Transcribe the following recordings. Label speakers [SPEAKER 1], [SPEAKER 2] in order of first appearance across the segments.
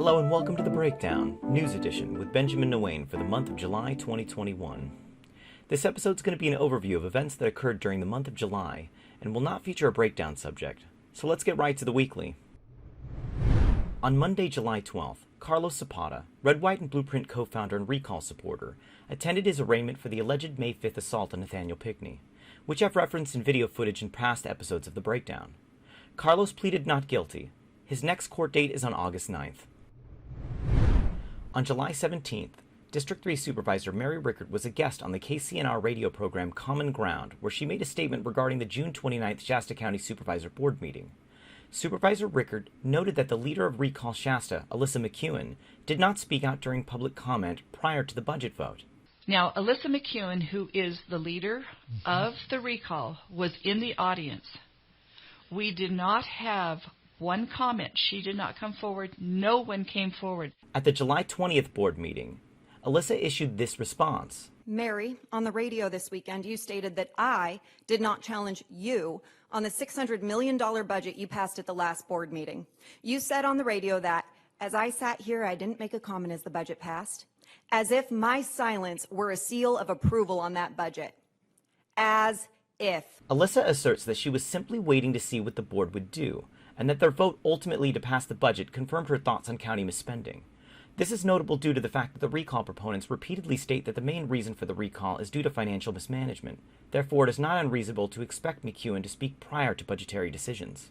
[SPEAKER 1] Hello and welcome to The Breakdown, News Edition with Benjamin Nguyen for the month of July 2021. This episode is going to be an overview of events that occurred during the month of July and will not feature a breakdown subject. So let's get right to the weekly. On Monday, July 12th, Carlos Zapata, Red, White, and Blueprint co-founder and Recall supporter, attended his arraignment for the alleged May 5th assault on Nathaniel Pinckney, which I've referenced in video footage in past episodes of The Breakdown. Carlos pleaded not guilty. His next court date is on August 9th. On July 17th, District 3 Supervisor Mary Rickard was a guest on the KCNR radio program Common Ground, where she made a statement regarding the June 29th Shasta County Supervisor Board meeting. Supervisor Rickard noted that the leader of Recall Shasta, Alyssa McEwen, did not speak out during public comment prior to the budget vote.
[SPEAKER 2] Now, Alyssa McEwen, who is the leader of the recall, was in the audience. We did not have one comment. She did not come forward. No one came forward.
[SPEAKER 1] At the July 20th board meeting, Alyssa issued this response.
[SPEAKER 3] Mary, on the radio this weekend, you stated that I did not challenge you on the $600 million budget you passed at the last board meeting. You said on the radio that, as I sat here, I didn't make a comment as the budget passed, as if my silence were a seal of approval on that budget. As if.
[SPEAKER 1] Alyssa asserts that she was simply waiting to see what the board would do, and that their vote ultimately to pass the budget confirmed her thoughts on county misspending. This is notable due to the fact that the recall proponents repeatedly state that the main reason for the recall is due to financial mismanagement. Therefore, it is not unreasonable to expect McEwen to speak prior to budgetary decisions.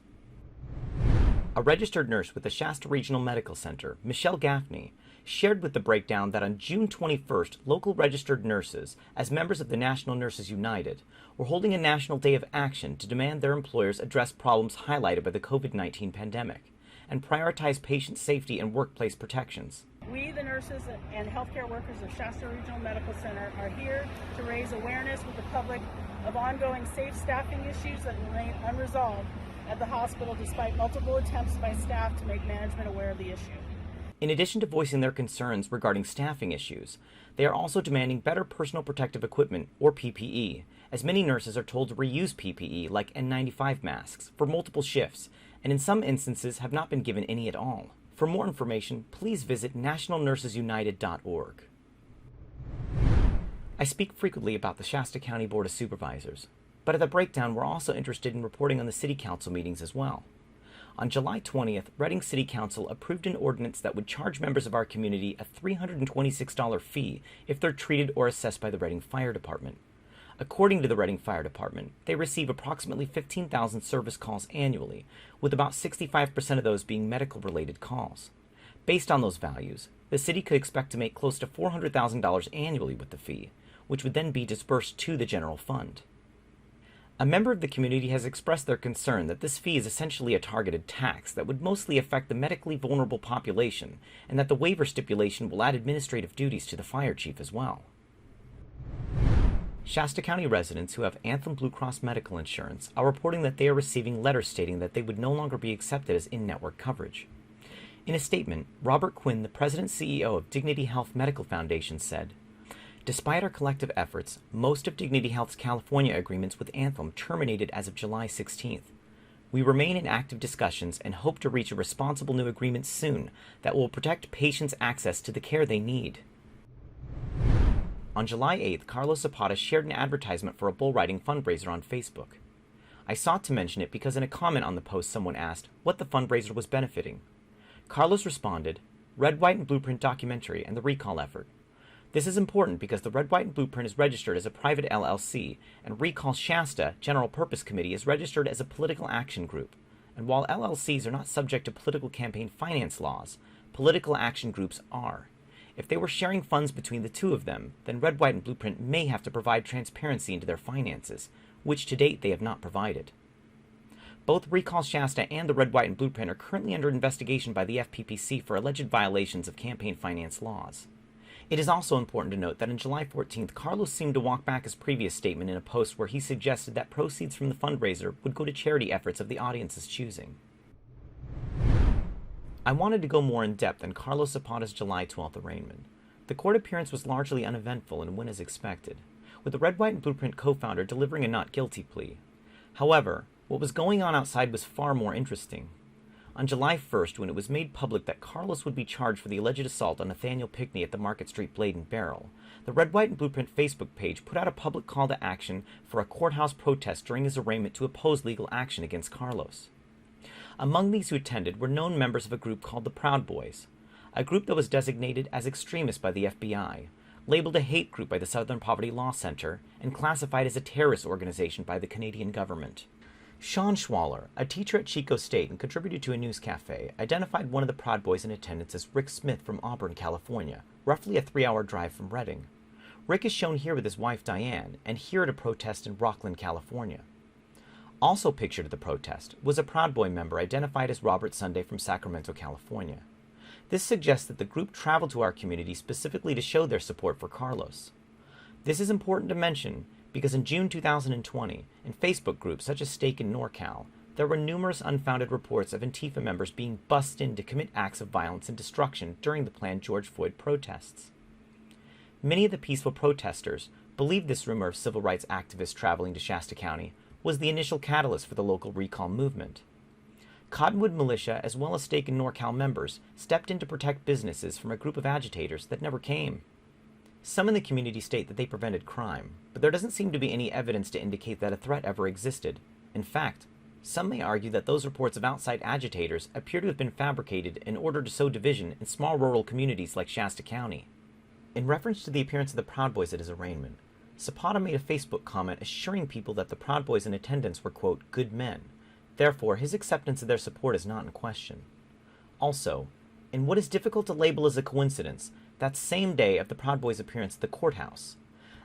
[SPEAKER 1] A registered nurse with the Shasta Regional Medical Center, Michelle Gaffney, shared with The Breakdown that on June 21st, local registered nurses, as members of the National Nurses United, were holding a national day of action to demand their employers address problems highlighted by the COVID-19 pandemic and prioritize patient safety and workplace protections.
[SPEAKER 4] We, the nurses and healthcare workers of Shasta Regional Medical Center, are here to raise awareness with the public of ongoing safe staffing issues that remain unresolved at the hospital despite multiple attempts by staff to make management aware of the issue.
[SPEAKER 1] In addition to voicing their concerns regarding staffing issues, they are also demanding better personal protective equipment, or PPE, as many nurses are told to reuse PPE like N95 masks for multiple shifts, and in some instances have not been given any at all. For more information, please visit nationalnursesunited.org. I speak frequently about the Shasta County Board of Supervisors, but at The Breakdown we're also interested in reporting on the City Council meetings as well. On July 20th, Reading City Council approved an ordinance that would charge members of our community a $326 fee if they're treated or assessed by the Reading Fire Department. According to the Reading Fire Department, they receive approximately 15,000 service calls annually, with about 65% of those being medical-related calls. Based on those values, the city could expect to make close to $400,000 annually with the fee, which would then be dispersed to the general fund. A member of the community has expressed their concern that this fee is essentially a targeted tax that would mostly affect the medically vulnerable population, and that the waiver stipulation will add administrative duties to the fire chief as well. Shasta County residents who have Anthem Blue Cross medical insurance are reporting that they are receiving letters stating that they would no longer be accepted as in-network coverage. In a statement, Robert Quinn, the president-CEO of Dignity Health Medical Foundation, said, "Despite our collective efforts, most of Dignity Health's California agreements with Anthem terminated as of July 16th. We remain in active discussions and hope to reach a responsible new agreement soon that will protect patients' access to the care they need." On July 8th, Carlos Zapata shared an advertisement for a bull riding fundraiser on Facebook. I sought to mention it because in a comment on the post someone asked what the fundraiser was benefiting. Carlos responded, "Red, White, and Blueprint documentary and the recall effort." This is important because the Red, White, and Blueprint is registered as a private LLC, and Recall Shasta General Purpose Committee is registered as a political action group. And while LLCs are not subject to political campaign finance laws, political action groups are. If they were sharing funds between the two of them, then Red, White, and Blueprint may have to provide transparency into their finances, which to date they have not provided. Both Recall Shasta and the Red, White, and Blueprint are currently under investigation by the FPPC for alleged violations of campaign finance laws. It is also important to note that on July 14th, Carlos seemed to walk back his previous statement in a post where he suggested that proceeds from the fundraiser would go to charity efforts of the audience's choosing. I wanted to go more in depth on Carlos Zapata's July 12th arraignment. The court appearance was largely uneventful and went as expected, with the Red, White, and Blueprint co-founder delivering a not guilty plea. However, what was going on outside was far more interesting. On July 1st, when it was made public that Carlos would be charged for the alleged assault on Nathaniel Pickney at the Market Street Blade and Barrel, the Red, White, and Blueprint Facebook page put out a public call to action for a courthouse protest during his arraignment to oppose legal action against Carlos. Among these who attended were known members of a group called the Proud Boys, a group that was designated as extremist by the FBI, labeled a hate group by the Southern Poverty Law Center, and classified as a terrorist organization by the Canadian government. Sean Schwaller, a teacher at Chico State and contributor to a news cafe, identified one of the Proud Boys in attendance as Rick Smith from Auburn, California, roughly a 3-hour drive from Redding. Rick is shown here with his wife Diane, and here at a protest in Rockland, California. Also pictured at the protest was a Proud Boy member identified as Robert Sunday from Sacramento, California. This suggests that the group traveled to our community specifically to show their support for Carlos. This is important to mention because in June 2020, in Facebook groups such as Stake in NorCal, there were numerous unfounded reports of Antifa members being bussed in to commit acts of violence and destruction during the planned George Floyd protests. Many of the peaceful protesters believed this rumor of civil rights activists traveling to Shasta County was the initial catalyst for the local recall movement. Cottonwood Militia, as well as Stake in NorCal members, stepped in to protect businesses from a group of agitators that never came. Some in the community state that they prevented crime, but there doesn't seem to be any evidence to indicate that a threat ever existed. In fact, some may argue that those reports of outside agitators appear to have been fabricated in order to sow division in small rural communities like Shasta County. In reference to the appearance of the Proud Boys at his arraignment, Zapata made a Facebook comment assuring people that the Proud Boys in attendance were, quote, good men. Therefore, his acceptance of their support is not in question. Also, in what is difficult to label as a coincidence, that same day of the Proud Boys' appearance at the courthouse,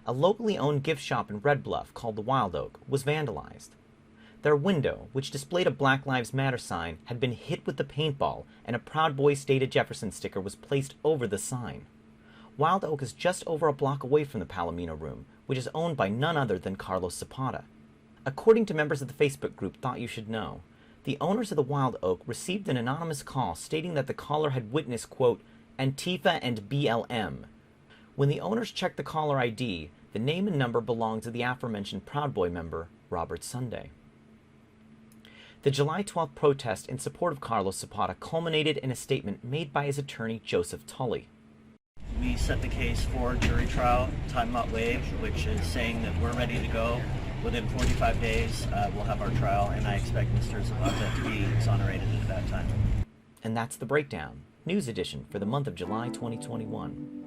[SPEAKER 1] a locally owned gift shop in Red Bluff called the Wild Oak was vandalized. Their window, which displayed a Black Lives Matter sign, had been hit with the paintball, and a Proud Boys State of Jefferson sticker was placed over the sign. Wild Oak is just over a block away from the Palomino Room, which is owned by none other than Carlos Zapata. According to members of the Facebook group Thought You Should Know, the owners of the Wild Oak received an anonymous call stating that the caller had witnessed, quote, Antifa and BLM. When the owners checked the caller ID, the name and number belonged to the aforementioned Proud Boy member, Robert Sunday. The July 12th protest in support of Carlos Zapata culminated in a statement made by his attorney, Joseph Tully.
[SPEAKER 5] We set the case for jury trial, time not waived, which is saying that we're ready to go. Within 45 days, we'll have our trial, and I expect Mr. Zapata to be exonerated at that time.
[SPEAKER 1] And that's the breakdown. News edition for the month of July 2021.